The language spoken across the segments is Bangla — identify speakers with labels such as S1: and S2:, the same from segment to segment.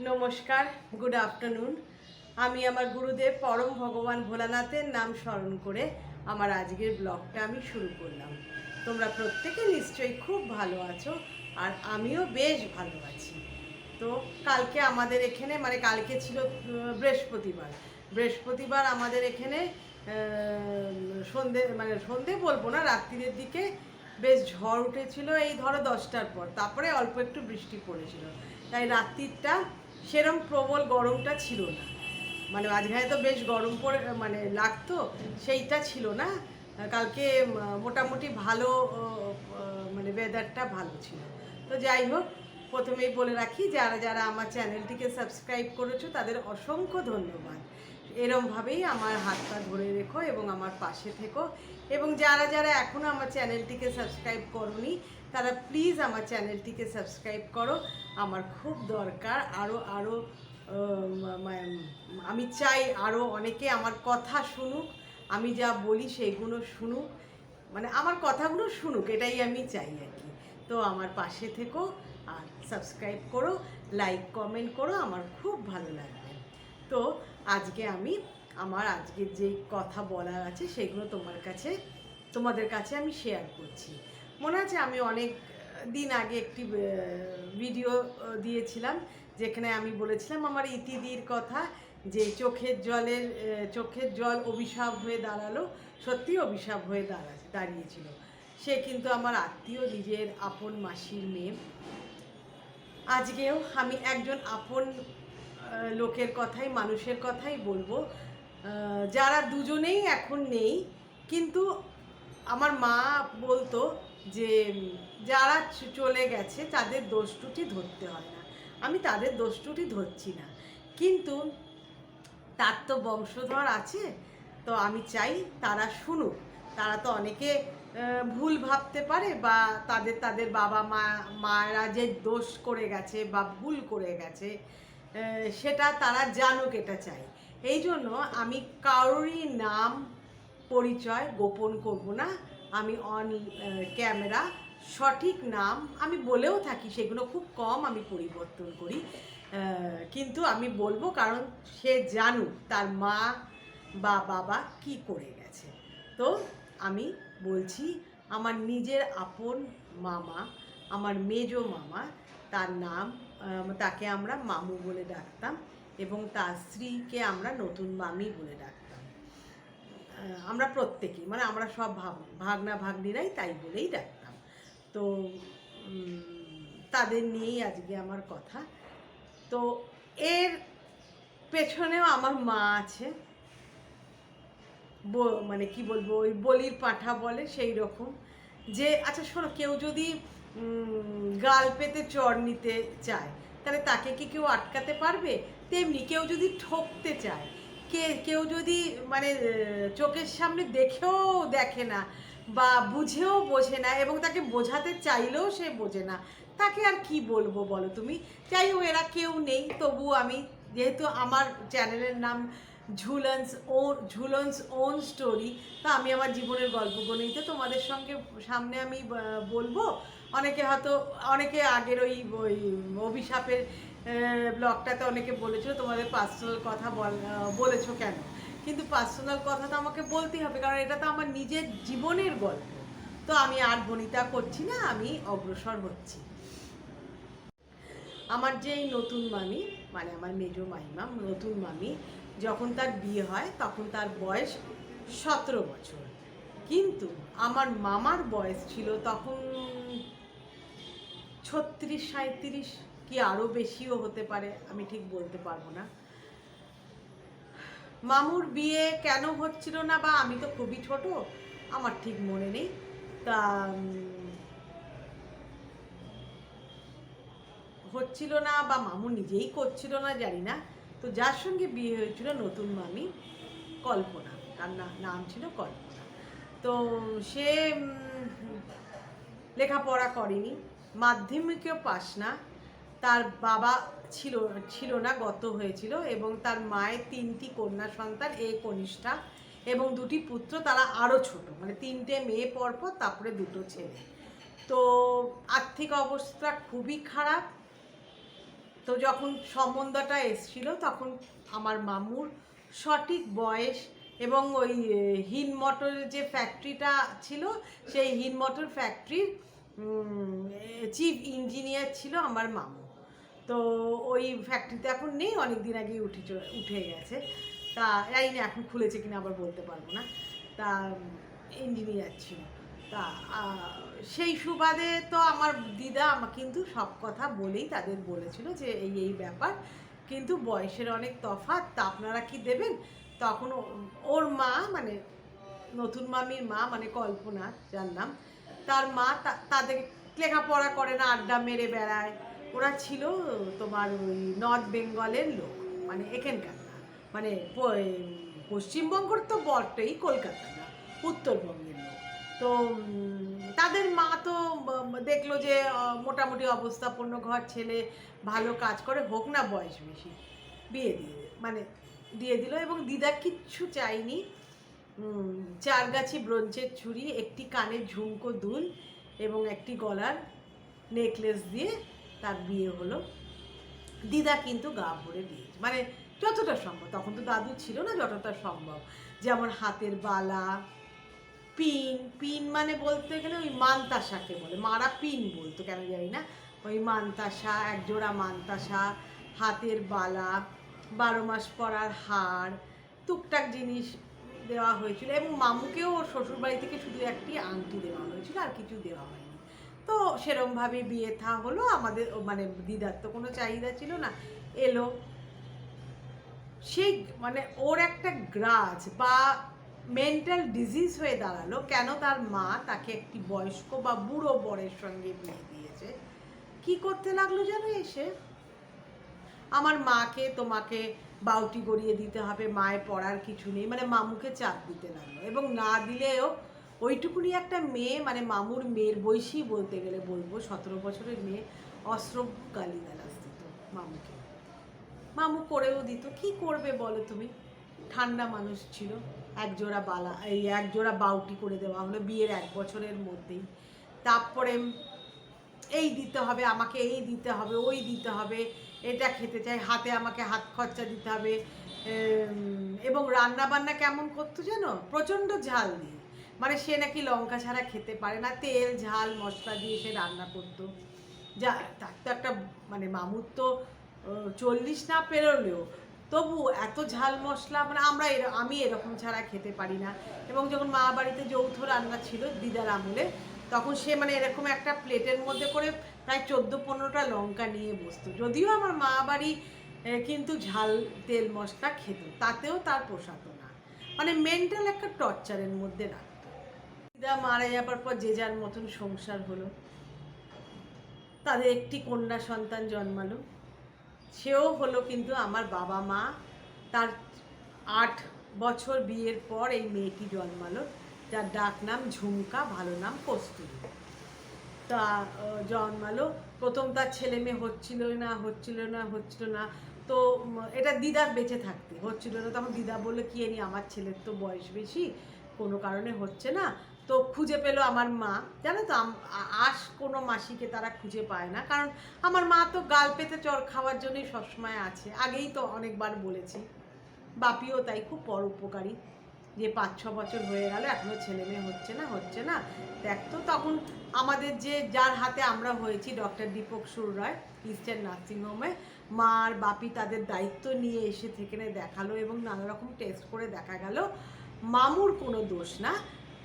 S1: নমস্কার, গুড আফটারনুন। আমি আমার গুরুদেব পরম ভগবান ভোলানাথের নাম স্মরণ করে আমার আজকের ব্লগটা আমি শুরু করলাম। তোমরা প্রত্যেকে নিশ্চয়ই খুব ভালো আছো, আর আমিও বেশ ভালো আছি। তো কালকে আমাদের এখানে কালকে ছিল বৃহস্পতিবার আমাদের এখানে সন্ধে বলবো না, রাত্রির দিকে বেশ ঝড় উঠেছিল। এই ধরো 10টার পর, তারপরে অল্প একটু বৃষ্টি পড়েছিল। তাই রাত্রিটা সেরম প্রবল গরমটা ছিল না। মাঝখানে তো বেশ গরম পড়ে লাগতো, সেইটা ছিল না। কালকে মোটামুটি ভালো, ওয়েদারটা ভালো ছিল। তো যাই হোক, প্রথমেই বলে রাখি, যারা যারা আমার চ্যানেলটিকে সাবস্ক্রাইব করেছো তাদের অসংখ্য ধন্যবাদ। এরমভাবেই আমার হাতটা ধরে রেখো এবং আমার পাশে থেকো। এবং যারা যারা এখনও আমার চ্যানেলটিকে সাবস্ক্রাইব করোনি তারা প্লিজ আমার চ্যানেলটিকে সাবস্ক্রাইব করো। আমার খুব দরকার আরও আরও আমি চাই আরও অনেকে আমার কথা শুনুক, আমি যা বলি সেইগুলো শুনুক, আমার কথাগুলো শুনুক, এটাই আমি চাই আর কি। তো আমার পাশে থেকো আর সাবস্ক্রাইব করো, লাইক কমেন্ট করো, আমার খুব ভালো লাগবে। তো আজকে আমি আজকের যে কথা বলার আছে সেগুলো তোমাদের কাছে আমি শেয়ার করছি। মনে আছে আমি অনেক দিন আগে একটি ভিডিও দিয়েছিলাম, যেখানে আমি বলেছিলাম আমার ইতিদির কথা, যে চোখের জল অভিশাপ হয়ে দাঁড়ালো। সত্যি অভিশাপ হয়ে দাঁড়িয়েছিল। সে কিন্তু আমার আত্মীয়, নিজের আপন মাসির মেয়ে। আজকেও আমি একজন আপন লোকের কথাই, মানুষের কথাই বলবো, যারা দুজনেই এখন নেই। কিন্তু আমার মা বলতো যে যারা চলে গেছে তাদের দোষ ত্রুটি ধরতে হয় না। আমি তাদের দোষ ত্রুটি ধরছি না, কিন্তু তার তো বংশধর আছে। তো আমি চাই তারা শুনুক। তারা তো অনেকে ভুল ভাবতে পারে, বা তাদের বাবা মায়েরা যে দোষ করে গেছে বা ভুল করে গেছে সেটা তারা জানুক, এটা চাই। এই জন্য আমি কারোরই নাম পরিচয় গোপন করব না। আমি অন ক্যামেরা সঠিক নাম আমি বলেও থাকি, সেগুলো খুব কম আমি পরিবর্তন করি। কিন্তু আমি বলবো, কারণ সে জানুক তার মা বা বাবা কি করে গেছে। তো আমি বলছি, আমার নিজের আপন মামা, আমার মেজো মামা, তার নাম, তাকে আমরা মামু বলে ডাকতাম, এবং তার স্ত্রীকে আমরা নতুন মামি বলে ডাকতাম। আমরা প্রত্যেকেই, আমরা সব ভাগনা ভাগ্নিরাই তাই বলেই ডাকতাম। তো তাদের নিয়েই আজকে আমার কথা। তো এর পেছনেও আমার মা আছে, কি বলবো, ওই বলির পাঁঠা বলে সেই রকম। যে আচ্ছা শোনো, কেউ যদি গাল পেতে চড় নিতে চায়, তাহলে তাকে কি কেউ আটকাতে পারবে? তেমনি কেউ যদি ঠকতে চায়, কেউ যদি চোখের সামনে দেখেও দেখে না, বা বুঝেও বোঝে না, এবং তাকে বোঝাতে চাইলেও সে বোঝে না, তাকে আর কি বলবো বলো তুমি? যাই হোক, এরা কেউ নেই, তবু আমি, যেহেতু আমার চ্যানেলের নাম ঝুলনস ওন স্টোরি, তা আমি আমার জীবনের গল্পগুলোই তো তোমাদের সামনে আমি বলবো। অনেকে আগের ওই অভিশাপের ব্লগটাতে অনেকে বলেছিল তোমাদের পার্সোনাল কথা বলেছো কেন, কিন্তু পার্সোনাল কথা তো আমাকে বলতেই হবে, কারণ এটা তো আমার নিজের জীবনের গল্প। তো আমি আর বনিতা করছি না, আমি অগ্রসর হচ্ছি। আমার যে এই নতুন মামি, আমার মেজো মাইমা, নতুন মামি, যখন তার বিয়ে হয় তখন তার বয়স 17 বছর। কিন্তু আমার মামার বয়স ছিল তখন 36-37, কি আরও বেশিও হতে পারে, আমি ঠিক বলতে পারবো না। মামুর বিয়ে কেন হচ্ছিল না, বা আমি তো খুবই ছোট, আমার ঠিক মনে নেই। তা হচ্ছিল না, বা মামু নিজেই করছিল না, জানি না। তো যার সঙ্গে বিয়ে হয়েছিল নতুন মামি, কল্পনা, তার নাম ছিল কল্পনা। তো সে লেখাপড়া করেনি, মাধ্যমিকেও পাস না। তার বাবা ছিল না, গত হয়েছিল, এবং তার মায়ের 3টি কন্যা সন্তান, এ কনিষ্ঠা, এবং 2টি পুত্র, তারা আরও ছোট, 3টে মেয়ে পরপর, তারপরে 2টো ছেলে। তো আর্থিক অবস্থা খুবই খারাপ। তো যখন সম্বন্ধটা এসছিল তখন আমার মামুর সঠিক বয়স এবং ওই হিনমটরের যে ফ্যাক্টরিটা ছিল সেই হিনমটর ফ্যাক্টরির চিফ ইঞ্জিনিয়ার ছিল আমার মামু। তো ওই ফ্যাক্টরিতে এখন নেই, অনেক দিন আগেই উঠে গেছে। তা জানি না এখন খুলেছে কিনা আবার বলতে পারবো না। তা ইঞ্জিনিয়ার ছিল। তা সেই সুবাদে তো আমার দিদা আমাকে কিন্তু সব কথা বলেই তাদের বলেছিল যে এই ব্যাপার, কিন্তু বয়সের অনেক তফাৎ, তা আপনারা কি দেবেন? তখন ওর মা মানে নতুন মামির মা মানে কল্পনা যার নাম, তার মা তাদের লেখাপড়া করে না, আড্ডা মেরে বেড়ায়। ওরা ছিল তোমার ওই নর্থ বেঙ্গলের লোক, মানে এখানকার না, মানে পশ্চিমবঙ্গের তো বটেই, কলকাতা না, উত্তরবঙ্গের লোক। তো তাদের মা তো দেখলো যে মোটামুটি অবস্থাপন্ন ঘর ছেলে, ভালো কাজ করে, হোক না বয়স বেশি, বিয়ে দিয়ে দিল। এবং দিদা কিচ্ছু চাইনি, 4 গাছি ব্রোঞ্জের ছুরি, একটি কানের ঝুমকো দুল এবং একটি গলার নেকলেস দিয়ে তার বিয়ে হলো। দিদা কিন্তু গা ভরে দিয়েছে, মানে যতটা সম্ভব, তখন তো দাদু ছিল না, যতটা সম্ভব, যেমন হাতের বালা, পিন মানে বলতে গেলে ওই মানতাসাকে বলে, মারা পিন বলতো কেন জানি না, ওই মানতাসা, একজোড়া মানতাসা, হাতের বালা, 12 মাস পরার হার, টুকটাক জিনিস দেওয়া হয়েছিল। এবং মামুকেও ওর শ্বশুরবাড়ি থেকে শুধু একটি আংটি দেওয়া হয়েছিল, আর কিছু দেওয়া হয়নি। তো সেরমভাবে বিয়ে থা হলো। আমাদের মানে দিদার তো কোনো চাহিদা ছিল না, এলো। সেই মানে ওর একটা গ্রাজ বা মেন্টাল ডিজিজ হয়ে দাঁড়ালো, কেন তার মা তাকে একটি বয়স্ক বা বুড়ো বরের সঙ্গে বিয়ে দিয়েছে। কি করতে লাগলো যেন, এসে আমার মাকে তোমাকে বাউটি গড়িয়ে দিতে হবে, মায়ের পড়ার কিছু নেই, মানে মামুকে চাপ দিতে লাগলো। এবং না দিলেও ওইটুকুনি একটা মেয়ে, মানে মামুর মেয়ের বয়সী বলতে গেলে বলবো, 17 বছরের মেয়ে, অশ্রব গালিগালাজ দিত মামুকে। মামু করেও দিত, কি করবে বলো তুমি, ঠান্ডা মানুষ ছিল। একজোড়া বাউটি করে দেওয়া হলো বিয়ের 1 বছরের মধ্যেই। তারপরে এই দিতে হবে আমাকে, এই দিতে হবে, ওই দিতে হবে, এটা খেতে চাই, হাতে আমাকে হাত খরচা দিতে হবে। এবং রান্না বান্না কেমন করতো জানো, প্রচণ্ড ঝাল দিয়ে, মানে সে নাকি লঙ্কা ছাড়া খেতে পারে না, তেল ঝাল মশলা দিয়ে সে রান্না করতো। যা তার তো একটা মানে মামুর তো 40 না পেরোলেও তবু এত ঝাল মশলা, মানে আমি এরকম ছাড়া খেতে পারি না। এবং যখন মা বাড়িতে যৌথ রান্না ছিল দিদার আমলে, তখন সে মানে এরকম একটা প্লেটের মধ্যে করে প্রায় 14-15টা লঙ্কা নিয়ে বসতো। যদিও আমার মা বাড়ি কিন্তু ঝাল তেল মশলা খেত, তাতেও তার পোষাতো না, মানে মেন্টাল একটা টর্চারের মধ্যে রাখতো। দিদা মারা যাবার পর যে যার মতন সংসার হলো, তাদের একটি কন্যা সন্তান জন্মালো, সেও হলো কিন্তু আমার বাবা মা। তার 8 বছর বিয়ের পর এই মেয়েটি জন্মালো, যার ডাক নাম ঝুমকা, ভালো নাম কস্তুরী। তা জন্মালো। প্রথম তার ছেলে মেয়ে হচ্ছিল না। তো এটা দিদার বেঁচে থাকতে হচ্ছিল না। তখন দিদা বললো কি জানি, আমার ছেলের তো বয়স বেশি, কোনো কারণে হচ্ছে না। তো খুঁজে পেলো আমার মা, জানো তো কোনো মাসিকে তারা খুঁজে পায় না, কারণ আমার মা তো গাল পেতে চড় খাওয়ার জন্যই সবসময় আছে, আগেই তো অনেকবার বলেছি। বাপিও তাই, খুব পরোপকারী, যে 5-6 বছর হয়ে গেল এখনও ছেলে মেয়ে হচ্ছে না। দেখতো তখন আমাদের যার হাতে আমরা হয়েছি, ডক্টর দীপক সুর রায়, ইস্টার্ন নার্সিংহোমে, মা আর বাপি তাদের দায়িত্ব নিয়ে এসে থেকে দেখালো এবং নানা রকম টেস্ট করে দেখা গেল মামুর কোনো দোষ না,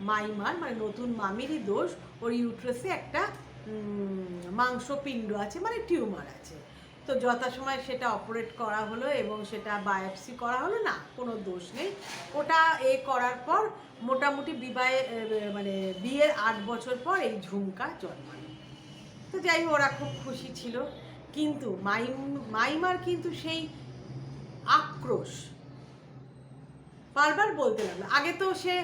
S1: মাইমার মানে নতুন মামিরই দোষ। ওর ইউট্রাসে একটা মাংসপিণ্ড আছে, মানে টিউমার আছে। তো যথাসময় সেটা অপারেট করা হলো এবং সেটা বায়োপসি করা হলো, না কোনো দোষ নেই। ওটা করার পর মোটামুটি বিয়ের 8 বছর পর এই ঝুমকা জন্মালো। তো যাই হোক, ওরা খুব খুশি ছিল। কিন্তু মাইমার কিন্তু সেই আক্রোশ বারবার বলতে লাগলো। আগে তো সে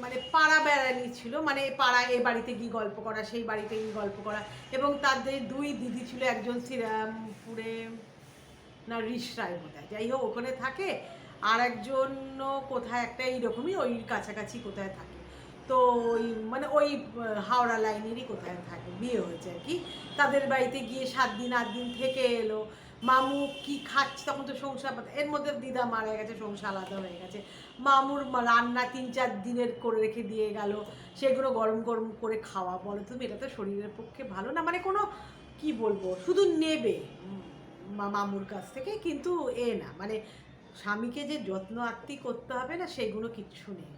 S1: মানে পাড়া বেড়ানি ছিল, মানে পাড়ায় এ বাড়িতে গিয়ে গল্প করা, সেই বাড়িতে গিয়ে গল্প করা। এবং তাদের 2 দিদি ছিল, একজন শ্রীরামপুরে না রিসরায় বোধহয়, যাই হোক ওখানে থাকে, আর একজন কোথায় একটা এইরকমই ওই কাছাকাছি কোথায় থাকে। তো ওই হাওড়া লাইনেরই কোথায় থাকে, বিয়ে হয়েছে আর কি। তাদের বাড়িতে গিয়ে 7 দিন 8 দিন থেকে এলো, মামু কি খাচ্ছে, তখন তো সংসার, এর মধ্যে দিদা মারা গেছে, সংসার আলাদা হয়ে গেছে। মামুর রান্না 3-4 দিনের করে রেখে দিয়ে গেল, সেগুলো গরম গরম করে খাওয়া, বলো তুমি এটা তো শরীরের পক্ষে ভালো না, মানে কোনো কি বলবো, শুধু নেবে মামুর কাছ থেকে, কিন্তু না মানে স্বামীকে যে যত্ন আত্তি করতে হবে না, সেগুলো কিচ্ছু নেই।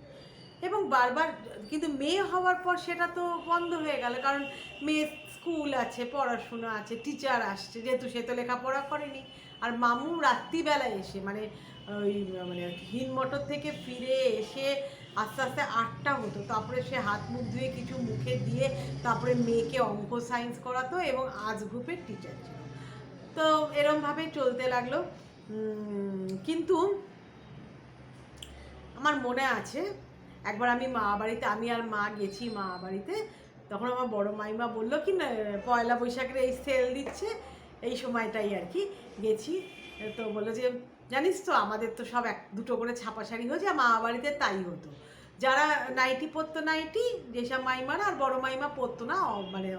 S1: এবং বারবার, কিন্তু মেয়ে হওয়ার পর সেটা তো বন্ধ হয়ে গেল, কারণ মেয়ে স্কুল আছে, পড়াশোনা আছে, টিচার আসছে, যেহেতু সে তো লেখাপড়া করেনি। আর মামু রাত্রিবেলায় এসে মানে ওই মানে হিনমটর থেকে ফিরে এসে আস্তে আস্তে 8টা হতো, তারপরে সে হাত মুখ ধুয়ে কিছু মুখে দিয়ে তারপরে মেয়েকে অঙ্ক সায়েন্স করাতো, এবং আজ গ্রুপের টিচার ছিল। তো এরমভাবেই চলতে লাগলো। কিন্তু আমার মনে আছে একবার আমি আমি আর মা গেছি মা বাড়িতে, তখন আমার বড় মাইমা বললো কি না, পয়লা বৈশাখের এই সেল দিচ্ছে, এই সময়টাই আর কি গেছি। তো বললো যে জানিস তো আমাদের তো সব 1-2 করে ছাপা শাড়ি হয়েছে, মা বাড়িতে তাই হতো, যারা নাইটি পরতো নাইটি, যেসব মাইমারা, আর বড় মাইমা পরতো না, মানে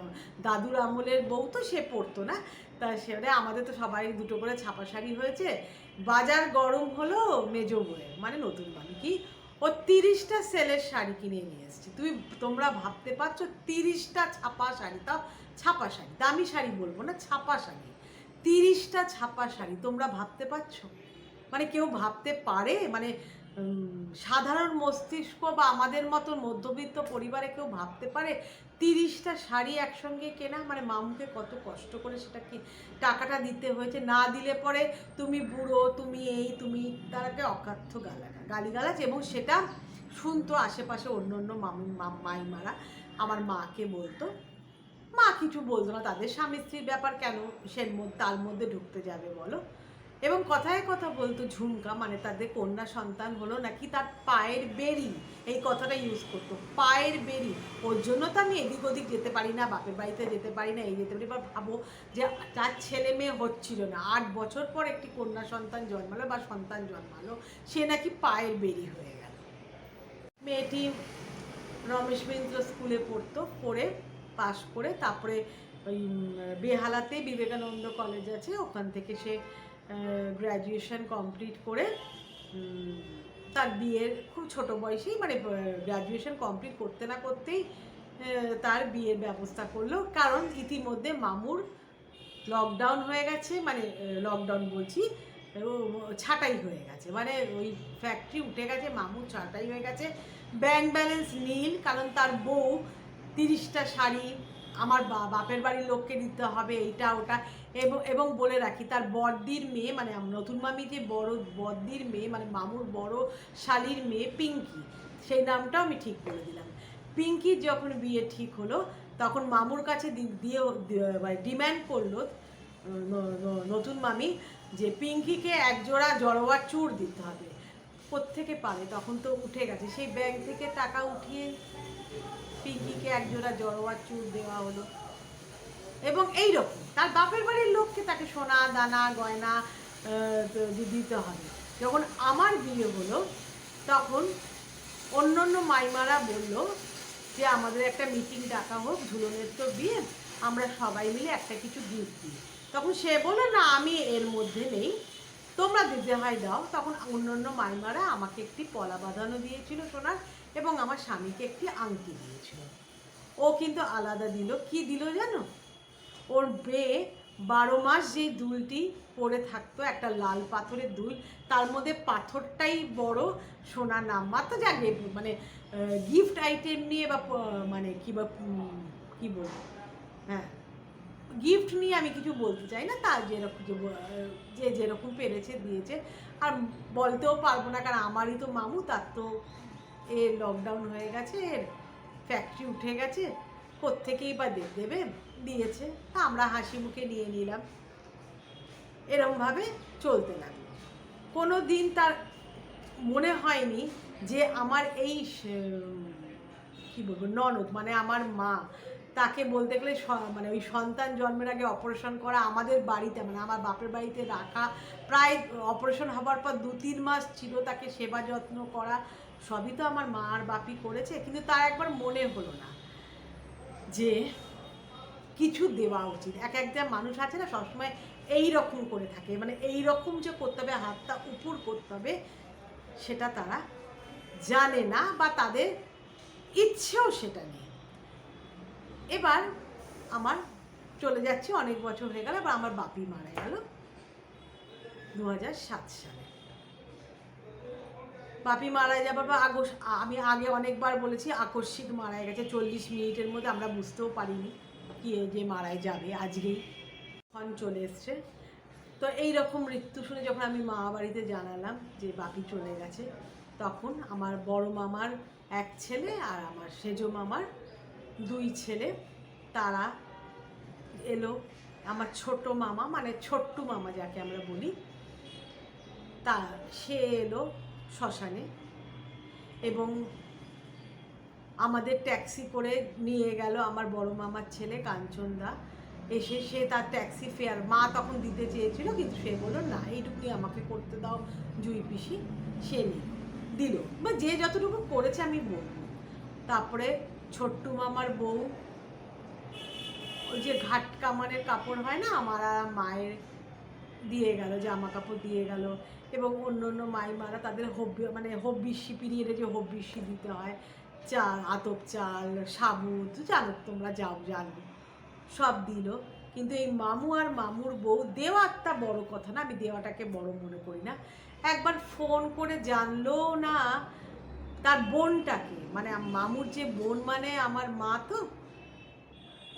S1: দাদুর আমলের বউ তো সে পরতো না, তা সেটা আমাদের তো সবাই 2 করে ছাপা শাড়ি হয়েছে। বাজার গরম হলো মেজো বউয়ের, মানে নতুন মানে কি, ও 30টা সেলের শাড়ি কিনে নিয়ে এসেছে। তোমরা ভাবতে পারছো, 30টা ছাপা শাড়ি, তাও ছাপা শাড়ি, দামি শাড়ি বলবো না, ছাপা শাড়ি, 30টা ছাপা শাড়ি, তোমরা ভাবতে পারছো? মানে কেউ ভাবতে পারে? মানে সাধারণ মস্তিষ্ক বা আমাদের মতো মধ্যবিত্ত পরিবারে কেউ ভাবতে পারে 30টা শাড়ি একসঙ্গে কেনা? মানে মামুকে কত কষ্ট করে সেটা কি টাকাটা দিতে হয়েছে, না দিলে পরে তুমি বুড়ো, তুমি এই, তুমি তারাকে অকাথ্য গালিগালাজ, এবং সেটা শুনতো আশেপাশে অন্য অন্য মাইমারা, আমার মাকে বলতো, মা কিছু বলতো না, তাদের স্বামী স্ত্রীর ব্যাপার, কেন সে তার মধ্যে ঢুকতে যাবে বলো। এবং কথায় কথা বলতো ঝুমকা, মানে তাদের কন্যা সন্তান হলো নাকি তার পায়ের বেরি, এই কথাটা ইউজ করতো, পায়ের বেরি, ওর জন্য তো আমি এদিক ওদিক যেতে পারি না, বাপের বাড়িতে যেতে পারি না, এই যেতে পারি। এবার ভাবো যে তার ছেলে মেয়ে হচ্ছিল না, 8 বছর পর একটি কন্যা সন্তান জন্মালো বা সন্তান জন্মালো, সে নাকি পায়ের বেরি হয়ে গেল। মেয়েটি রমেশ মিত্র স্কুলে পড়তো, পড়ে পাশ করে তারপরে ওই বেহালাতে বিবেকানন্দ কলেজ আছে, ওখান থেকে সে গ্র্যাজুয়েশন কমপ্লিট করে তার বিয়ের খুব ছোট বয়সেই, মানে গ্র্যাজুয়েশন কমপ্লিট করতে না করতেই তার বিয়ের ব্যবস্থা করলো, কারণ ইতিমধ্যে মামুর লকডাউন হয়ে গেছে, মানে লকডাউন বলছি, ছাঁটাই হয়ে গেছে, মানে ওই ফ্যাক্টরি উঠে গেছে, মামুর ছাঁটাই হয়ে গেছে, ব্যাংক ব্যালেন্স নীল, কারণ তার বউ 30টা শাড়ি আমার বাপের বাড়ির লোককে দিতে হবে, এইটা ওটা। এবং বলে রাখি, তার বড়দির মেয়ে, মানে নতুন মামি যে বড় বড়দির মেয়ে, মানে মামুর বড় শালির মেয়ে পিঙ্কি, সেই নামটাও আমি ঠিক করে দিলাম। পিঙ্কির যখন বিয়ে ঠিক হলো, তখন মামুর কাছে দিয়ে মানে ডিম্যান্ড করলো নতুন মামি যে পিঙ্কিকে 1 জোড়া জড়োয়ার চূড় দিতে হবে। কোত্থেকে পারে, তখন তো উঠে গেছে, সেই ব্যাংক থেকে টাকা উঠিয়ে পিঙ্কিকে 1 জোড়া জড়োয়ার চূড় দেওয়া হলো। এবং এইরকম তার বাপের বাড়ির লোককে তাকে সোনা দানা গয়না দিতে হবে। যখন আমার বিয়ে হলো, তখন অন্য অন্য মাইমারা বলল যে আমাদের একটা মিটিং ডাকা হোক, ঝুলনের তো বিয়ে, আমরা সবাই মিলে একটা কিছু গিফট দিই। তখন সে বললো না, আমি এর মধ্যে নেই, তোমরা দিতে হয় দাও। তখন অন্য অন্য মাইমারা আমাকে একটি পলা বাঁধানো দিয়েছিল সোনার, এবং আমার স্বামীকে একটি আংটি দিয়েছিল। ও কিন্তু আলাদা দিল, কি দিল জানো? ওর মেয়ে 12 মাস যেই দুলটি পরে থাকতো, একটা লাল পাথরের দুল, তার মধ্যে পাথরটাই বড়, সোনার নাম মাত্র, যাকে মানে গিফট আইটেম নিয়ে বা মানে কী বলবো, হ্যাঁ গিফট নিয়ে আমি কিছু বলতে চাই না, তার যেরকম যে যেরকম পেরেছে দিয়েছে, আর বলতেও পারবো না, কারণ আমারই তো মামু, তার তো লকডাউন হয়ে গেছে, ফ্যাক্টরি উঠে গেছে, কোত্থেকেই বা দেবে, দিয়েছে, তা আমরা হাসি মুখে নিয়ে নিলাম, এরমভাবে চলতে লাগলো। কোনো দিন তার মনে হয়নি যে আমার এই কী বলবো ননদ, মানে আমার মা, তাকে বলতে গেলে মানে ওই সন্তান জন্মের আগে অপারেশন করা, আমাদের বাড়িতে মানে আমার বাপের বাড়িতে রাখা, প্রায় অপারেশন হবার পর 2-3 মাস ছিল, তাকে সেবা যত্ন করা, সবই তো আমার মা আর বাপি করেছে। কিন্তু তার একবার মনে হলো না যে কিছু দেওয়া উচিত। একটা মানুষ আছে না, সবসময় এই রকম করে থাকে, মানে এই রকম যে করতে হবে, হাতটা উপর করতে হবে, সেটা তারা জানে না বা তাদের ইচ্ছেও সেটা নেই। এবার আমার চলে যাচ্ছে, অনেক বছর হয়ে গেল, এবার আমার বাপি মারা গেল 2007 সালে। বাপি মারা যাবার পর আমি আগে অনেকবার বলেছি আকস্মিক মারা গেছে, 40 মিনিটের মধ্যে, আমরা বুঝতেও পারিনি কি যে মারা যাবে, আজকেই ক্ষণ চলে এসছে। তো এই রকম মৃত্যু শুনে যখন আমি মা বাড়িতে জানালাম যে বাপি চলে গেছে, তখন আমার বড় মামার এক ছেলে আর আমার সেজো মামার 2 ছেলে তারা এলো। আমার ছোট মামা, মানে ছোট্টু মামা যাকে আমরা বলি, তা সে এলো শ্মশানে এবং আমাদের ট্যাক্সি করে নিয়ে গেল আমার বড় মামার ছেলে কাঞ্চনদা। এসে সে তার ট্যাক্সি ফেয়ার মা তখন দিতে চেয়েছিল, কিন্তু সে বললো না, এইটুকুনি আমাকে করতে দাও জুই পিসি, সে দিল, বা যে যতটুকু করেছে আমি বলবো। তারপরে ছোট্টু মামার বউ ওই যে ঘাট কামানের কাপড় হয় না, আমার আর মায়ের দিয়ে গেল, জামা কাপড় দিয়ে গেল, এবং অন্য অন্য মাইমারা তাদের মানে হব্বিষ্যি পিরিয়ডে যে হব্বিষ্যি দিতে হয়, চাল, আতপ চাল, সাবুত, জানো তোমরা, জানো, সব দিল। কিন্তু এই মামু আর মামুর বউ, দেওয়াটা বড় কথা না, আমি দেওয়াটাকে বড় মনে করি না, একবার ফোন করে জানলো না তার বোনটাকে, মানে মামুর যে বোন, মানে আমার মা তো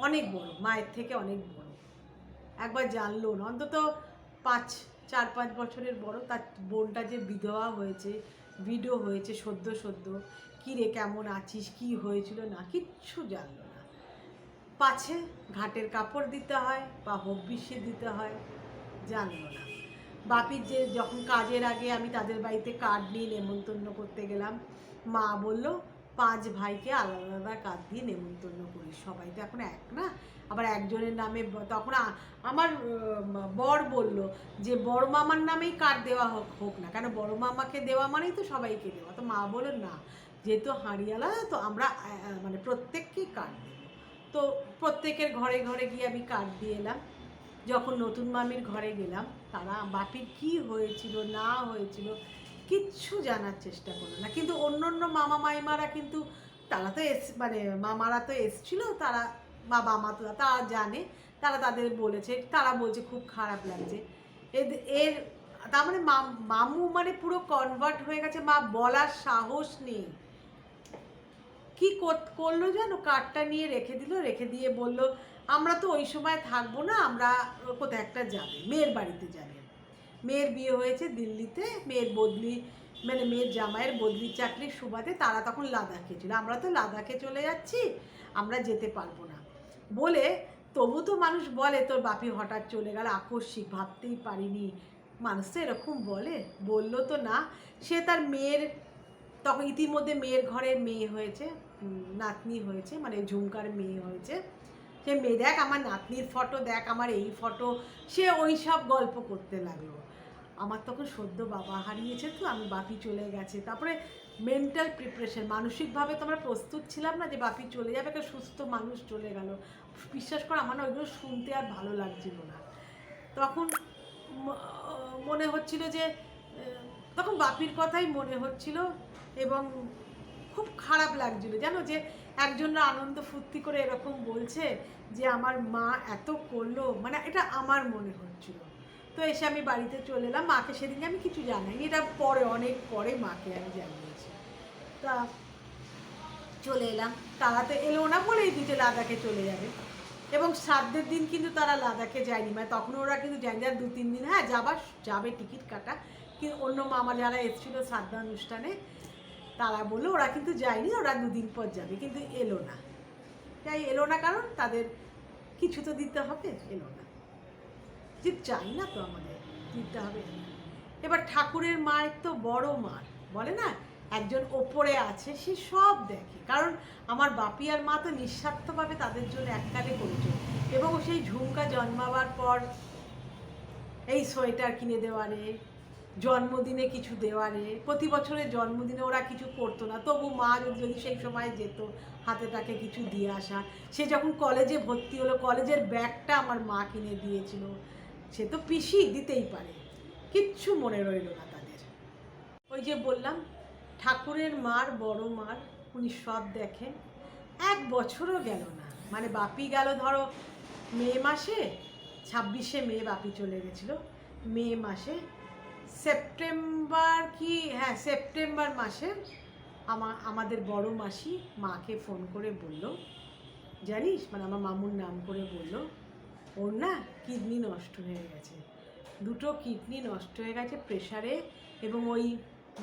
S1: অনেক বড়, মায়ের থেকে অনেক বড়, একবার জানলো না, অন্তত 4-5 বছরের বড়, তার বোনটা যে বিধবা হয়েছে, ভিডিও হয়েছে সদ্য সদ্য, কী রে কেমন আছিস, কি হয়েছিল না, কিচ্ছু জানলো না। পাছে ঘাটের কাপড় দিতে হয় বা হব্বিষ্যি দিতে হয়, জানলো না। বাপির যে যখন কাজের আগে আমি তাদের বাড়িতে কার্ড নিয়ে নেমন্তন্ন করতে গেলাম, মা বলল 5 ভাইকে আলাদা আলাদা কার্ড দিয়ে নেমন্তন্ন করিস, সবাই তো এখন এক না, আবার একজনের নামে, তখন আমার বর বলল যে বড় মামার নামেই কার্ড দেওয়া হোক না, কেন বড় মামাকে দেওয়া মানেই তো সবাইকে দেওয়া। তো মা বলল না, যেহেতু হাঁড়িয়ালা, তো আমরা মানে প্রত্যেককেই কার্ড দেবো। তো প্রত্যেকের ঘরে ঘরে গিয়ে আমি কার্ড দিয়ে এলাম। যখন নতুন মামির ঘরে গেলাম, তারা বাপির কি হয়েছিল না হয়েছিল কিচ্ছু জানার চেষ্টা করলো না, কিন্তু অন্য অন্য মামা মাইমারা কিন্তু, তারা তো মানে মামারা তো এসছিল, তারা বাবা মা তো তারা জানে, তারা তাদের বলেছে, তারা বলছে খুব খারাপ লাগছে এর তার মানে মামু মানে পুরো কনভার্ট হয়ে গেছে, মা বলার সাহস নেই। কি করলো জানো, কার্ডটা নিয়ে রেখে দিল, রেখে দিয়ে বলল আমরা তো ওই সময় থাকবো না, আমরা কোথায় একটা যাবে, মেয়ের বাড়িতে যাবে, মেয়ের বিয়ে হয়েছে দিল্লিতে, মেয়ের বদলি, মানে মেয়ের জামাইয়ের বদলি চাকরির সুবাদে তারা তখন লাদাখে ছিল, আমরা তো লাদাখে চলে যাচ্ছি, আমরা যেতে পারবো না বলে। তবু তো মানুষ বলে তোর বাপি হঠাৎ চলে গেল, আকস্মিক, ভাবতেই পারিনি, মানুষ তো এরকম বললো তো না। সে তার মেয়ের, তখন ইতিমধ্যে মেয়ের ঘরে মেয়ে হয়েছে, নাতনি হয়েছে, মানে ঝুমকার মেয়ে হয়েছে, সে মেয়ে দেখ আমার নাতনির ফটো, দেখ আমার এই ফটো, সে ওই সব গল্প করতে লাগলো। আমার তখন সদ্য বাবা হারিয়েছে, তো আমি বাপি চলে গেছে, তারপরে মেন্টাল প্রিপারেশন, মানসিকভাবে তো আমরা প্রস্তুত ছিলাম না যে বাপি চলে যাবে, একটা সুস্থ মানুষ চলে গেল। বিশ্বাস কর আমার না ওইগুলো শুনতে আর ভালো লাগছিল না। তখন মনে হচ্ছিল যে, তখন বাপির কথাই মনে হচ্ছিল, এবং খুব খারাপ লাগছিল জানো, যে একজনরা আনন্দ ফুর্তি করে এরকম বলছে যে আমার মা এত করলো, মানে এটা আমার মনে হচ্ছিল। তো এসে আমি বাড়িতে চলে এলাম, মাকে সেদিনকে আমি কিছু জানাইনি, এটা পরে, অনেক পরে মাকে আমি জানিয়েছি। তা চলে এলাম, তারা তো এলো না বলেই দিতে লাদাখে চলে যাবে, এবং শ্রাদ্ধের দিন কিন্তু তারা লাদাখে যায়নি, মানে তখন ওরা কিন্তু যায়নি, 2-3 দিন, হ্যাঁ যাবে টিকিট কাটা, কিন্তু অন্য মামা যারা এসেছিলো শ্রাদ্ধানুষ্ঠানে তারা বললো ওরা কিন্তু যায়নি, ওরা 2 দিন পর যাবে, কিন্তু এলো না। তাই এলো না কারণ তাদের কিছু তো দিতে হবে, এলো না, যে চাই না তো আমাদের দিতে হবে। এবার ঠাকুরের মায়ের তো বড় মার বলে না, একজন ওপরে আছে, সে সব দেখে, কারণ আমার বাপি আর মা তো নিঃস্বার্থভাবে তাদের জন্য এককালে করেছে, এবং সেই ঝুমকা জন্মাবার পর এই সোয়েটার কিনে দেওয়ারে, জন্মদিনে কিছু দেওয়ারে, প্রতি বছরের জন্মদিনে ওরা কিছু করতো না, তবু মা যদি সেই সময় যেত হাতে তাকে কিছু দিয়ে আসা। সে যখন কলেজে ভর্তি হলো, কলেজের ব্যাগটা আমার মা কিনে দিয়েছিল, সে তো পিসি, দিতেই পারে। কিচ্ছু মনে রইল না তাদের। ওই যে বললাম, ঠাকুরের মার, বড় মার, উনি সব দেখেন। 1 বছরও গেল না, মানে বাপি গেল ধরো মে মাসে, 26শে মে বাপি চলে গেছিল। মে মাসে, সেপ্টেম্বর কি, হ্যাঁ সেপ্টেম্বর মাসে আমাদের বড় মাসি মাকে ফোন করে বলল, জানিস, মানে আমার মামুর নাম করে বলল, ওর না কিডনি নষ্ট হয়ে গেছে, 2টো কিডনি নষ্ট হয়ে গেছে প্রেশারে, এবং ওই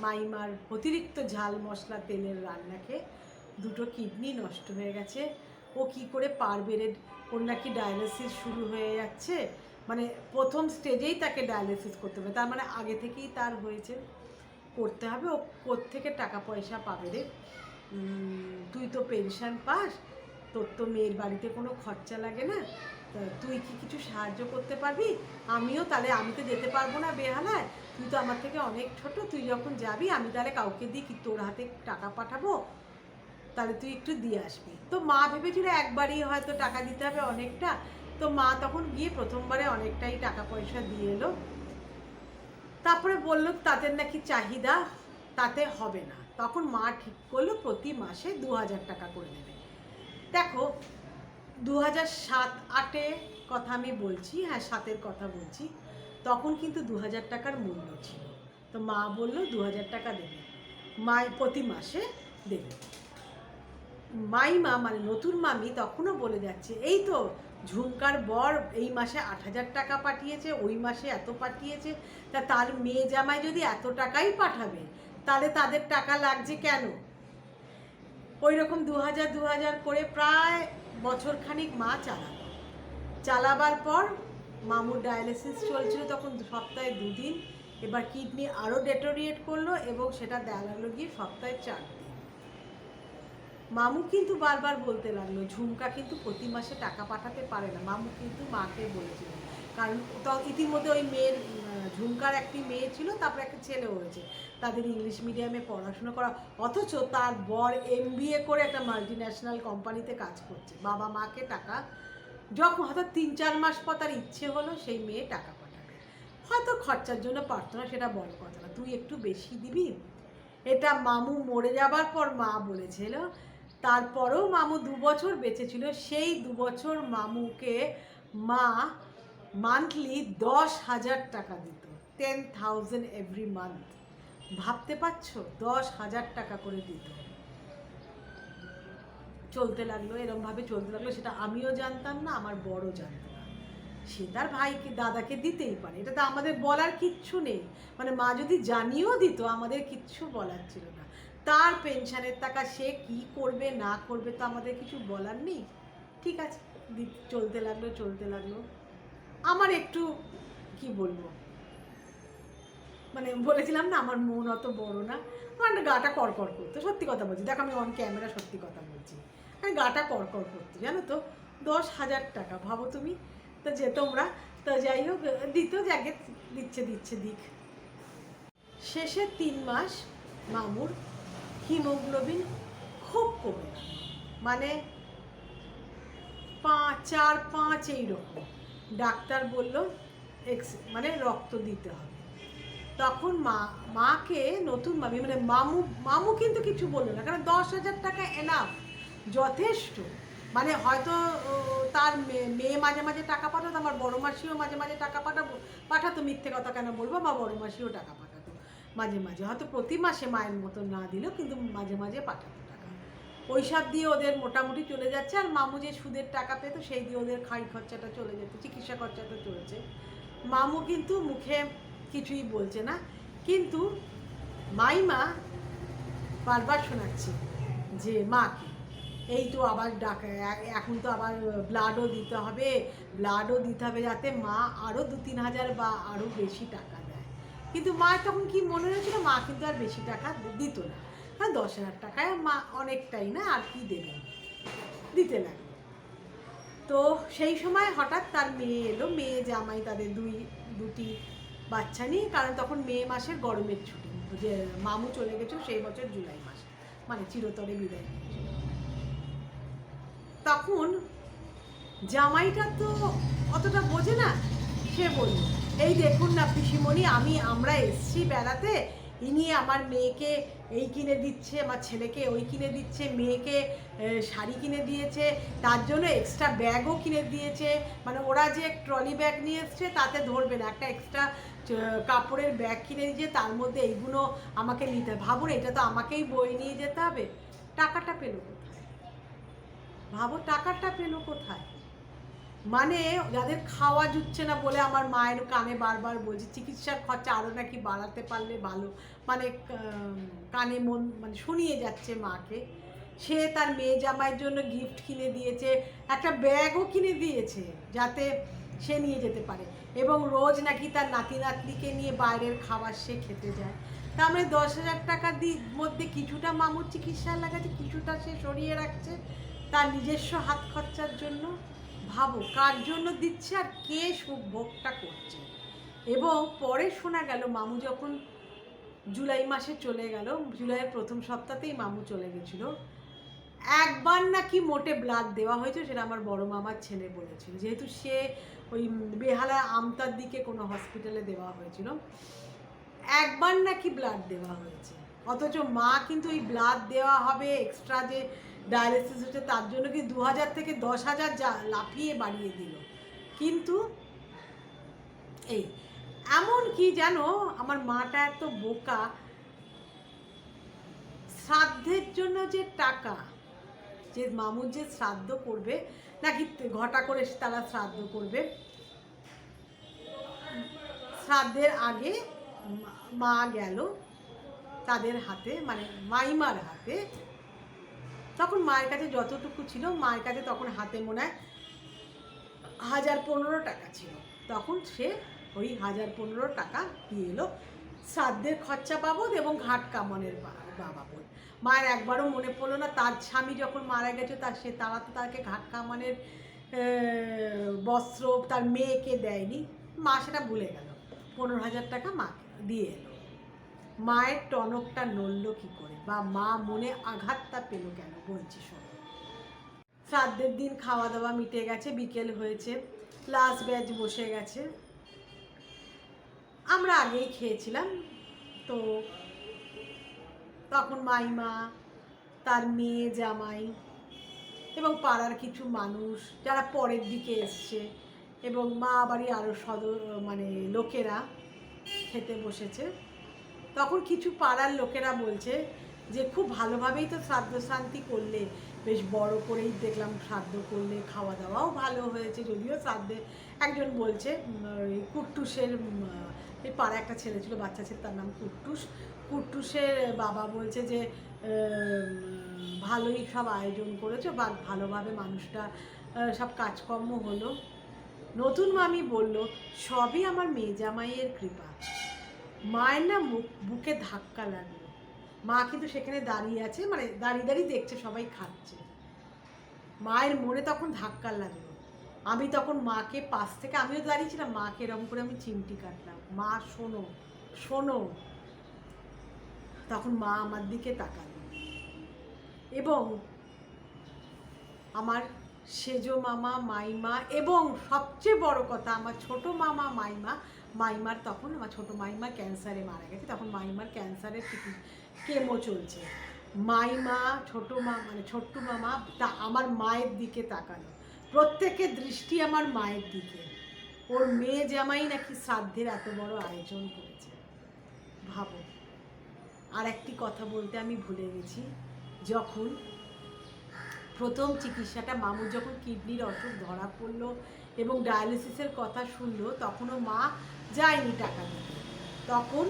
S1: মাইমার অতিরিক্ত ঝাল মশলা তেলের রান্না খেয়ে 2টো কিডনি নষ্ট হয়ে গেছে। ও কি করে পারবে রে, ওর নাকি ডায়ালিসিস শুরু হয়ে যাচ্ছে, মানে প্রথম স্টেজেই তাকে ডায়ালিসিস করতে হবে, তার মানে আগে থেকেই তার হয়েছে, করতে হবে। ও কোত্থেকে টাকা পয়সা পাবে রে, তুই তো পেনশন পাস, তোর তো মেয়ের বাড়িতে কোনো খরচা লাগে না, তুই কি কিছু সাহায্য করতে পারবি? আমিও তাহলে, আমি তো যেতে পারবো না বেহালায়, তুই তো আমার থেকে অনেক ছোট, তুই যখন যাবি আমি তাহলে কাউকে দিয়ে কি তোর হাতে টাকা পাঠাবো, তাহলে তুই একটু দিয়ে আসবি। তো মা ভেবেছিল একবারই হয়তো টাকা দিতে হবে অনেকটা, তো মা তখন গিয়ে প্রথমবারে অনেকটাই টাকা পয়সা দিয়ে এলো। তারপরে বললো তাদের নাকি চাহিদা, তাতে হবে না। তখন মা ঠিক করলো প্রতি মাসে 2000 টাকা করে নেবে। দেখো 2007-08 কথা আমি বলছি, হ্যাঁ 7-এর কথা বলছি, তখন কিন্তু 2000 টাকার মূল্য ছিল। তো মা বলল 2000 টাকা দেবে, মা প্রতি মাসে দেবে। মাইমা মানে নতুন মামি তখনও বলে যাচ্ছে, এই তো ঝুমকার বর এই মাসে 8000 টাকা পাঠিয়েছে, ওই মাসে এত পাঠিয়েছে, তা তার মেয়ে জামাই যদি এত টাকাই পাঠাবে তাহলে তাদের টাকা লাগছে কেন? ওই রকম 2000 করে প্রায় বছরখানিক মা চালাবার পর মামুর ডায়ালিসিস চলছিল তখন সপ্তাহে 2 দিন, এবার কিডনি আরও ডেটোরিয়েট করলো এবং সেটা দেখালো গিয়ে সপ্তাহে 4 দিন। মামু কিন্তু বারবার বলতে লাগলো ঝুমকা কিন্তু প্রতি মাসে টাকা পাঠাতে পারে না, মামু কিন্তু মাকে বলেছিল, কারণ ইতিমধ্যে ওই মেয়ের, ঝুমকার একটি মেয়ে ছিল, তারপরে একটা ছেলে হয়েছে, তাদের ইংলিশ মিডিয়ামে পড়াশোনা করা, অথচ তার বর MBA করে একটা মাল্টিন্যাশনাল কোম্পানিতে কাজ করছে। বাবা মাকে টাকা যখন হয়তো 3-4 মাস পর তার ইচ্ছে হলো সেই মেয়ে টাকা পাঠাবে, হয়তো খরচার জন্য পারতো না, সেটা বড় কথা না, তুই একটু বেশি দিবি। এটা মামু মরে যাবার পর মা বলেছিল। তারপরেও মামু 2 বছর বেঁচে ছিল, সেই 2 বছর মামুকে মা মান্থলি 10,000 টাকা দিত, 10,000 এভরি মান্থ। ভাবতে পারছো, 10,000 টাকা করে দিত। চলতে লাগলো, এরমভাবে চলতে লাগলো, সেটা আমিও জানতাম না, আমার বড় জানতো না। সে তার ভাইকে দাদাকে দিতেই পারে, এটা তো আমাদের বলার কিচ্ছু নেই, মানে মা যদি জানিয়েও দিত আমাদের কিচ্ছু বলার ছিল না। তার পেনশনের টাকা সে কি করবে না করবে তো আমাদের কিছু বলার নেই। ঠিক আছে, চলতে লাগলো। আমার একটু কি বলবো, মানে বলেছিলাম না আমার মন অত বড় না, আমার গাটা কড়কড় করতো, সত্যি কথা বলছি, দেখ আমি অন ক্যামেরা সত্যি কথা বলছি, আমি গাটা কড়কড় করতো জানো তো। 10,000 টাকা ভাবো তুমি, তো যে তোমরা, তো যাই হোক দিত, যাকে দিচ্ছে দিক। শেষের 3 মাস মামুর হিমোগ্লোবিন খুব কমে গেল, মানে 4-5 এইরকম। ডাক্তার বলল মানে রক্ত দিতে হবে। তখন মাকে নতুন মামি মানে মামু কিন্তু কিছু বললো না, কারণ 10,000 টাকা এনাফ, যথেষ্ট। মানে হয়তো তার মেয়ে মাঝে মাঝে টাকা পাঠাতো, আমার বড় মাসিও মাঝে মাঝে টাকা পাঠাতো, মিথ্যে কথা কেন বলবো, আমার বড় মাসিও টাকা পাঠাতো মাঝে মাঝে, হয়তো প্রতি মাসে মায়ের মতো না দিলেও কিন্তু মাঝে মাঝে পাঠাতো টাকা। ওই সব দিয়ে ওদের মোটামুটি চলে যাচ্ছে, আর মামু যে সুদের টাকা পেতো সেই দিয়ে ওদের খাই খরচাটা চলে যেত, চিকিৎসা খরচাটা চলেছে। মামু কিন্তু মুখে কিছুই বলছে না, কিন্তু মাইমা বারবার শোনাচ্ছে যে মাকে, এই তো আবার এখন তো আবার ব্লাডও দিতে হবে যাতে মা আরও 2-3 হাজার বা আরও বেশি টাকা দেয়। কিন্তু মা তখন কি মনে হয়েছিল, মা কিন্তু আর বেশি টাকা দিত না, হ্যাঁ 10,000 টাকায় মা অনেকটাই না, আর কি দেবে, দিতে লাগলো। তো সেই সময় হঠাৎ তার মেয়ে এলো, মেয়ে জামাই, তাদের দুটি বাচ্চা নিয়ে, কারণ তখন মে মাসের গরমের ছুটি, যে মামু চলে গেছিল সেই বছর জুলাই মাসে, মানে চিরতরে বিদায় নিয়েছিল। তখন জামাইটা তো অতটা বোঝে না, সে বলল, এই দেখুন না পিসিমণি, আমরা এসছি বেড়াতে, ইনি আমার মেয়েকে এই কিনে দিচ্ছে, আমার ছেলেকে ওই কিনে দিচ্ছে, মেয়েকে শাড়ি কিনে দিয়েছে, তার জন্য এক্সট্রা ব্যাগও কিনে দিয়েছে, মানে ওরা যে ট্রলি ব্যাগ নিয়ে এসছে তাতে ধরবে না, একটা এক্সট্রা কাপড়ের ব্যাগ কিনে দিয়েছে, তার মধ্যে এইগুলো আমাকে নিতে হবে। ভাবুন, এটা তো আমাকেই বই নিয়ে যেতে হবে। টাকাটা পেলো কোথায়? ভাবো টাকাটা পেলো কোথায়? মানে যাদের খাওয়া জুটছে না বলে আমার মায়ের কানে বারবার বলছে চিকিৎসার খরচা আরও নাকি বাড়াতে পারলে ভালো, মানে কানে মন মানে শুনিয়ে যাচ্ছে মাকে। সে তার মেয়ে জামাইয়ের জন্য গিফট কিনে দিয়েছে, একটা ব্যাগও কিনে দিয়েছে যাতে সে নিয়ে যেতে পারে, এবং রোজ নাকি তার নাতি নাতনিকে নিয়ে বাইরের খাবার সে খেতে যায়। তার মানে 10,000 টাকার মধ্যে কিছুটা মামুর চিকিৎসা লাগাচ্ছে, কিছুটা সে সরিয়ে রাখছে তার নিজস্ব হাত খরচার জন্য। ভাবো কার জন্য দিচ্ছে আর কে ভোগটা করছে। এবং পরে শোনা গেল মামু যখন জুলাই মাসে চলে গেল, জুলাইয়ের প্রথম সপ্তাহতেই মামু চলে গেছিলো, একবার নাকি মোটে ব্লাড দেওয়া হয়েছে, সেটা আমার বড় মামার ছেলে বলেছিল, যেহেতু সে ওই বেহালা আমতার দিকে কোনো হসপিটালে দেওয়া হয়েছিল, একবার নাকি ব্লাড দেওয়া হয়েছে। অথচ মা কিন্তু ওই ব্লাড দেওয়া হবে এক্সট্রা যে ডায়ালিসিস হচ্ছে তার জন্য কি 2,000 থেকে 10,000 লাফিয়ে বাড়িয়ে দিল। কিন্তু এই এমন কি জানো, আমার মাটা এত বোকা, শ্রাদ্ধের জন্য যে টাকা, যে মামুর যে শ্রাদ্ধ করবে নাকি ঘটা করে তারা শ্রাদ্ধ করবে, শ্রাদ্ধের আগে মা গেল তাদের হাতে, মানে মাইমার হাতে, তখন মায়ের কাছে যতটুকু ছিল, মায়ের কাছে তখন হাতে মনে হয় 1,015 টাকা ছিল, তখন সে ওই 1,015 টাকা দিয়ে এলো শ্রাদ্ধের খরচা বাবদ এবং ঘাট কামানের বাবদ। মায়ের একবারও মনে পড়লো না তার স্বামী যখন মারা গেছে তারা তো তাকে ঘাট কামানের বস্ত্র তার মেয়েকে দেয়নি, মা সেটা ভুলে গেল, 15,000 টাকা মাকে দিয়ে এলো। মায়ের টনকটা নড়ল কি করে, বা মা মনে আঘাতটা পেল কেন বলছি শোনো। শ্রাদ্ধের দিন খাওয়া দাওয়া মিটে গেছে, বিকেল হয়েছে, লাস্ট ব্যাচ বসে গেছে, আমরা আগেই খেয়েছিলাম। তো তখন মাইমা, তার মেয়ে জামাই এবং পাড়ার কিছু মানুষ যারা পরের দিকে এসছে এবং মা বাড়ি আরও মানে লোকেরা খেতে বসেছে। তখন কিছু পাড়ার লোকেরা বলছে যে খুব ভালোভাবেই তো শ্রাদ্ধ শান্তি করলে, বেশ বড় করেই দেখলাম শ্রাদ্ধ করলে, খাওয়া দাওয়াও ভালো হয়েছে। যদিও শ্রাদ্ধে একজন বলছে কুট্টুসের, এই পাড়া একটা ছেলে ছিল, বাচ্চা ছেলে, তার নাম কুট্টুস, কুট্টুসের বাবা বলছে যে ভালোই সব আয়োজন করেছো বা ভালোভাবে মানুষটা সব কাজকর্ম হলো। নতুন মামি বলল সবই আমার মেয়ে জামাইয়ের কৃপা। মায়ের না বুকে ধাক্কা লাগলো, মা কিন্তু সেখানে দাঁড়িয়ে আছে, মানে দাঁড়িয়ে দাঁড়িয়ে দেখছে সবাই খাচ্ছে, মায়ের মনে তখন ধাক্কা লাগলো। আমি তখন মাকে পাশ থেকে, আমিও দাঁড়িয়েছিলাম, মাকে এরকম করে আমি চিমটি কাটলাম, মা শোনো শোনো। তখন মা আমার দিকে তাকালো এবং আমার সেজো মামা, মাইমা এবং সবচেয়ে বড় কথা আমার ছোট মামা মাইমার তখন, আমার ছোট মাইমা ক্যান্সারে মারা গেছে, তখন মাইমার ক্যান্সারের কেমো চলছে। মাইমা, ছোট্টু মামা তা আমার মায়ের দিকে তাকালো, প্রত্যেকের দৃষ্টি আমার মায়ের দিকে। ওর মেয়ে জামাই নাকি শ্রাদ্ধের এত বড় আয়োজন করেছে। ভাবো। আর একটি কথা বলতে আমি ভুলে গেছি, যখন প্রথম চিকিৎসাটা মামুর যখন কিডনির অসুখ ধরা পড়লো এবং ডায়ালিসিসের কথা শুনলো, তখনও মা যায়নি টাকা দিতে। তখন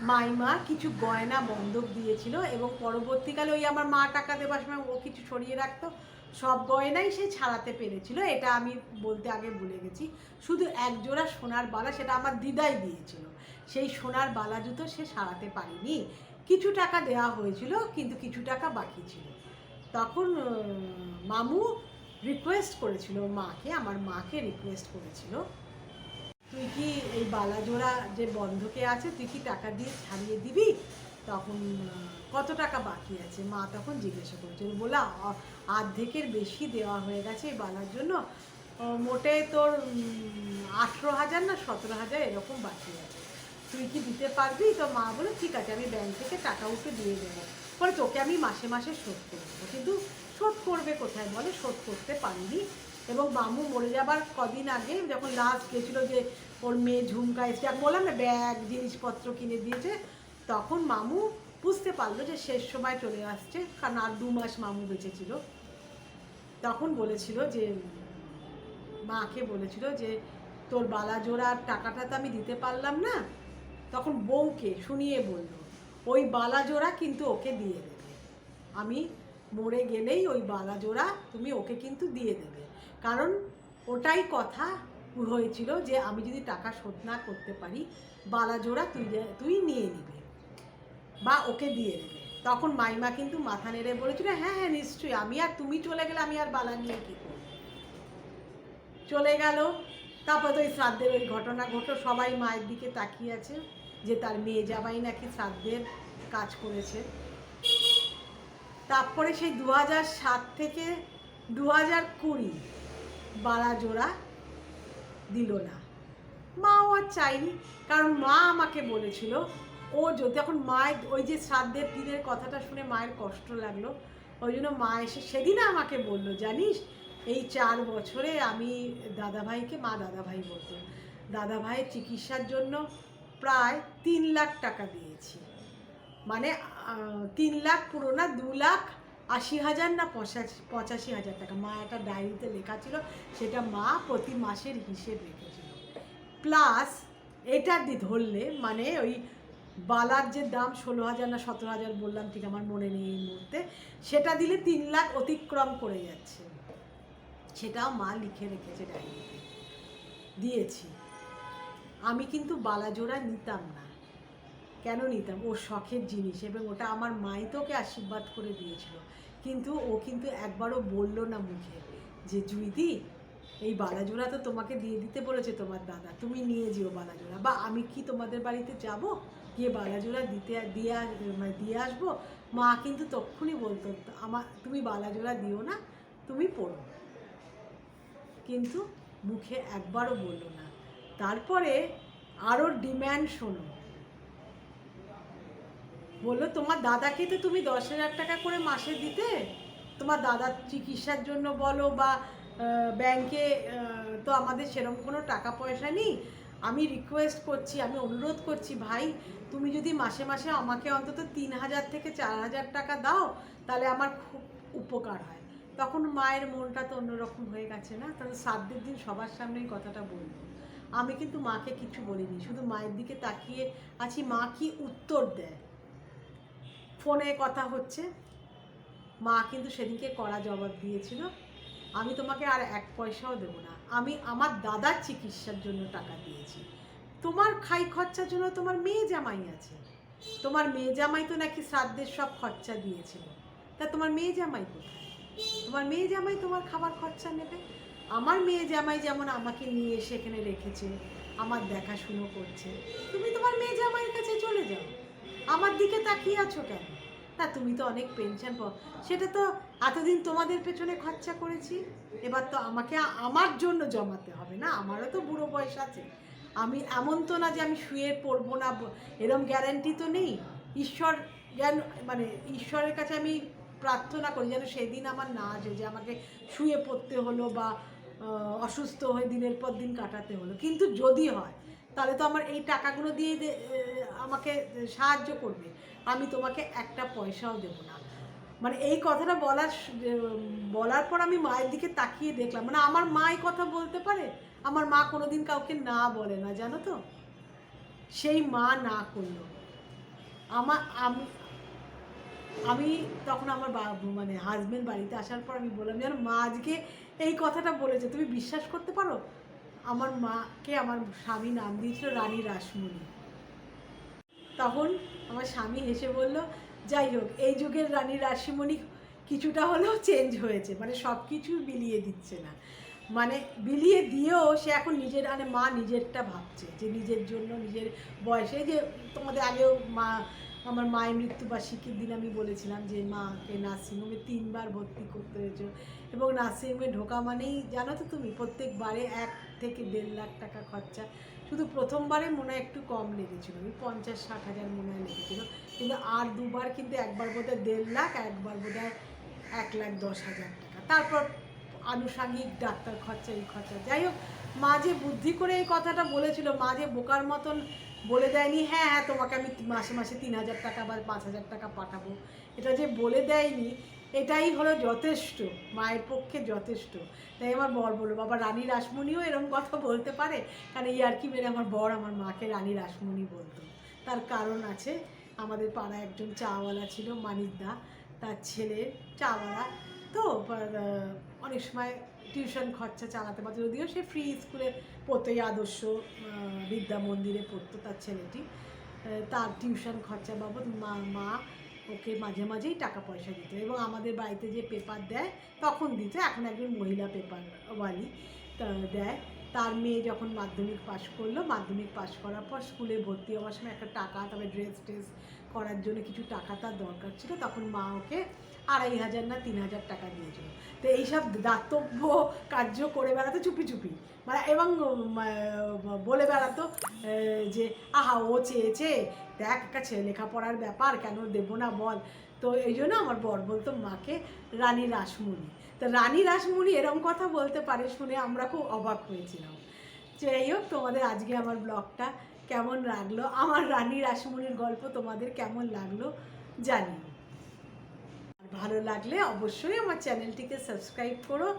S1: মাইমা কিছু গয়না বন্ধক দিয়েছিল এবং পরবর্তীকালে ওই আমার মা টাকা দেওয়ার সময় ও কিছু সরিয়ে রাখতো, সব গয়নাই সে ছাড়াতে পেরেছিল, এটা আমি বলতে আগে ভুলে গেছি। শুধু একজোড়া সোনার বালা, সেটা আমার দিদাই দিয়েছিল, সেই সোনার বালা জুতো সে সারাতে পারেনি। কিছু টাকা দেওয়া হয়েছিল কিন্তু কিছু টাকা বাকি ছিল। তখন মামু রিকোয়েস্ট করেছিল মাকে, আমার মাকে রিকোয়েস্ট করেছিল, তুই কি এই বালা জোড়া যে বন্ধকে আছে তুই কি টাকা দিয়ে ছাড়িয়ে দিবি? তখন কত টাকা বাকি আছে মা তখন জিজ্ঞাসা করেছিল, বলা অর্ধেকের বেশি দেওয়া হয়ে গেছে এই বালার জন্য, মোটে তোর 18,000 না 17,000 এরকম বাকি আছে, তুই কি দিতে পারবি? তো মা বলে ঠিক আছে, আমি ব্যাংক থেকে টাকা উঠে দিয়ে দেবো, পরে তোকে আমি মাসে মাসে শোধ করে দেবো। কিন্তু শোধ করবে কোথায় বলে, শোধ করতে পারিনি। এবং মামু মরে যাবার কদিন আগে যখন লাস্ট গেছিলো, যে ওর মেয়ে ঝুমকা এসে বললাম না ব্যাগ জিনিসপত্র কিনে দিয়েছে, তখন মামু বুঝতে পারলো যে শেষ সময় চলে আসছে, কারণ আর 2 মাস মামু বেঁচে ছিল। তখন বলেছিল যে, মাকে বলেছিল যে তোর বালা জোড়ার টাকাটা তো আমি দিতে পারলাম না, তখন বউকে শুনিয়ে বলল ওই বালা জোড়া কিন্তু ওকে দিয়ে দেবে, আমি মরে গেলেই ওই বালা জোড়া তুমি ওকে কিন্তু দিয়ে দেবে, কারণ ওটাই কথা হয়েছিল যে আমি যদি টাকা শোধ না করতে পারি বালা জোড়া তুই নিয়ে নিবি বা ওকে দিয়ে দেবে। তখন মাইমা কিন্তু মাথা নেড়ে বলেছিল হ্যাঁ হ্যাঁ নিশ্চয়ই, আমি আর তুমি চলে গেলে আমি আর বালা নিয়ে কী করব। চলে গেল। তারপর তো ওই শ্রাদ্ধের ওই ঘটনা ঘটলো, সবাই মায়ের দিকে তাকিয়ে আছে যে তার মেয়ে জামাই নাকি শ্রাদ্ধের কাজ করেছে। তারপরে সেই 2007 থেকে 2020 বালা জোড়া দিল না, মাও আর চাইনি, কারণ মা আমাকে বলেছিল ও যদি, এখন মায়ের ওই যে শ্রাদ্ধের দিনের কথাটা শুনে মায়ের কষ্ট লাগলো, ওই জন্য মা এসে সেদিন আমাকে বলল জানিস এই 4 বছরে আমি দাদাভাইকে, মা দাদাভাই বলতো, দাদাভাইয়ের চিকিৎসার জন্য প্রায় 3 লাখ টাকা দিয়েছি, মানে 3 লাখ পুরো না, 2,80,000 না 85,000 টাকা, মা একটা ডায়েরিতে লেখা ছিল, সেটা মা প্রতি মাসের হিসেব রেখেছিল। প্লাস এটা ধরলে মানে ওই বালার যে দাম 16,000 না 17,000 বললাম, ঠিক আমার মনে নেই এই মুহূর্তে, সেটা দিলে 3 লাখ অতিক্রম করে যাচ্ছে, সেটাও মা লিখে রেখেছে ডায়েরিতে, দিয়েছি। আমি কিন্তু বালা জোড়া নিতাম না, কেন নিতাম, ও শখের জিনিস, এবং ওটা আমার মাই তোকে আশীর্বাদ করে দিয়েছিল, কিন্তু ও কিন্তু একবারও বলল না মুখে যে জুইদি এই বালাজোড়া তো তোমাকে দিয়ে দিতে বলেছে তোমার দাদা, তুমি নিয়ে যেও বালাজোড়া, বা আমি কি তোমাদের বাড়িতে যাব গিয়ে বালাজোড়া দিয়ে আসবো। মা কিন্তু তক্ষুনি বলতো তুমি বালাজোড়া দিও না, তুমি পড়ো, কিন্তু মুখে একবারও বললো না। তারপরে আরও ডিম্যান্ড শোনো, বললো তোমার দাদাকে তো তুমি 10,000 টাকা করে মাসে দিতে, তোমার দাদার চিকিৎসার জন্য বলো বা ব্যাংকে, তো আমাদের সেরকম কোনো টাকা পয়সা নেই, আমি রিকোয়েস্ট করছি, আমি অনুরোধ করছি ভাই, তুমি যদি মাসে মাসে আমাকে অন্তত 3,000 থেকে 4,000 টাকা দাও তাহলে আমার খুব উপকার হয়। তখন মায়ের মনটা তো অন্যরকম হয়ে গেছে না, তাহলে শ্রাদ্ধের দিন সবার সামনে এই কথাটা বলবো। আমি কিন্তু মাকে কিছু বলিনি, শুধু মায়ের দিকে তাকিয়ে আছি মা কি উত্তর দেয়। ফোনে কথা হচ্ছে, মা কিন্তু সেদিনকে কড়া জবাব দিয়েছিল, আমি তোমাকে আর 1 পয়সাও দেবো না, আমি আমার দাদার চিকিৎসার জন্য টাকা দিয়েছি, তোমার খাই খরচার জন্য তোমার মেয়ে জামাই আছে, তোমার মেয়ে জামাই তো নাকি শ্রাদ্ধের সব খরচা দিয়েছিল, তা তোমার মেয়ে জামাই কোথায়, তোমার মেয়ে জামাই তোমার খাবার খরচা নেবে। আমার মেয়ে জামাই যেমন আমাকে নিয়ে এসে এখানে রেখেছে, আমার দেখাশুনো করছে, তুমি তোমার মেয়ে জামাইয়ের কাছে চলে যাও, আমার দিকে তাকিয়ে আছো কেন? না তুমি তো অনেক পেনশন পাও, সেটা তো এতদিন তোমাদের পেছনে খরচা করেছি, এবার তো আমাকে আমার জন্য জমাতে হবে না, আমারও তো বুড়ো বয়স আছে, আমি এমন তো না যে আমি শুয়ে পড়বো না, এরম গ্যারান্টি তো নেই। ঈশ্বর যেন, মানে ঈশ্বরের কাছে আমি প্রার্থনা করি যেন সেদিন আমার না আসে যে আমাকে শুয়ে পড়তে হলো বা অসুস্থ হয়ে দিনের পর দিন কাটাতে হলো, কিন্তু যদি হয় তাহলে তো আমার এই টাকাগুলো দিয়ে আমাকে সাহায্য করবে, আমি তোমাকে একটা পয়সাও দেবো না। মানে এই কথাটা বলার পর আমি মায়ের দিকে তাকিয়ে দেখলাম, মানে আমার মা এই কথা বলতে পারে, আমার মা কোনোদিন কাউকে না বলে না, জানো তো, সেই মা না করলো। আমি তখন আমার মানে হাজব্যান্ড বাড়িতে আসার পর আমি বললাম যেন মা আজকে এই কথাটা বলেছে, তুমি বিশ্বাস করতে পারো, আমার মাকে আমার স্বামী নাম দিয়েছিল রানী রাসমণি। তখন আমার স্বামী হেসে বলল যাই হোক এই যুগের রানী রাসমণি কিছুটা হলেও চেঞ্জ হয়েছে, মানে সব কিছু বিলিয়ে দিচ্ছে না, মানে বিলিয়ে দিয়েও সে এখন নিজের, মানে মা নিজেরটা ভাবছে যে নিজের জন্য, নিজের বয়সে, যে তোমাদের আগেও মা আমার মায়ের মৃত্যুবার্ষিকীর দিন আমি বলেছিলাম যে মাকে নার্সিংহোমে 3বার ভর্তি করতে হয়েছে, এবং নার্সিংহোমে ঢোকা মানেই জানো তো তুমি প্রত্যেকবারে 1 থেকে 1.5 লাখ টাকা খরচা। শুধু প্রথমবারে মনে হয় একটু কম লেগেছিলো, ওই 50-60 হাজার মনে হয় লেগেছিলো, কিন্তু আর দুবার কিন্তু একবার বোধহয় 1.5 লাখ, একবার বোধহয় 1,10,000 টাকা। তারপর আনুষঙ্গিক ডাক্তার খরচা, এই খরচা। যাই হোক, মা যে বুদ্ধি করে এই কথাটা বলেছিল, মা যে বোকার মতন বলে দেয়নি হ্যাঁ হ্যাঁ তোমাকে আমি মাসে মাসে 3,000 টাকা বা 5,000 টাকা পাঠাবো, এটা যে বলে দেয়নি, এটাই হলো যথেষ্ট, মায়ের পক্ষে যথেষ্ট। তাই আমার বর বললো, বাবা রানী রাসমণিও এরকম কথা বলতে পারে? কারণ এই আর কি মেরে আমার বর আমার মাকে রানী রাসমণি বলতো। তার কারণ আছে, আমাদের পাড়ায় একজন চাওয়ালা ছিল, মানিকদা, তার ছেলে চাওয়ালা, তো অনেক সময় টিউশন খরচা চালাতে পারতো, যদিও সে ফ্রি স্কুলে পড়তো, এই আদর্শ বিদ্যা মন্দিরে পড়তো তার ছেলেটি। তার টিউশন খরচা বাবদ মা ওকে মাঝে মাঝেই টাকা পয়সা দিত, এবং আমাদের বাড়িতে যে পেপার দেয় তখন দিত, এখন একজন মহিলা পেপারওয়ালি দেয়। তার মেয়ে যখন মাধ্যমিক পাশ করলো, মাধ্যমিক পাশ করার পর স্কুলে ভর্তি হওয়ার সময় একটা টাকা, তবে ড্রেস করার জন্য কিছু টাকা তার দরকার ছিল, তখন মা ওকে 2,500 না 3,000 টাকা দিয়েছিল। তো এইসব দাতব্য কার্য করে বেড়াতো চুপি চুপি, মানে, এবং বলে বেড়াতো যে আহা ও চেয়েছে, দেখ একটা ছেলে লেখাপড়ার ব্যাপার, কেন দেবো না বল। তো এই জন্য আমার বর বলতো মাকে রানী রাসমণি। তো রানী রাসমণি এরকম কথা বলতে পারে শুনে আমরা খুব অবাক হয়েছিলাম। যাই হোক, তোমাদের আজকে আমার ব্লগটা কেমন লাগলো, আমার রানী রাসমণির গল্প তোমাদের কেমন লাগলো জানিও। ভালো লাগলে অবশ্যই আমার চ্যানেলটিকে সাবস্ক্রাইব করো,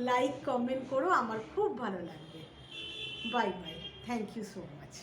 S1: লাইক কমেন্ট করো, আমার খুব ভালো লাগবে। Bye bye, thank you so much.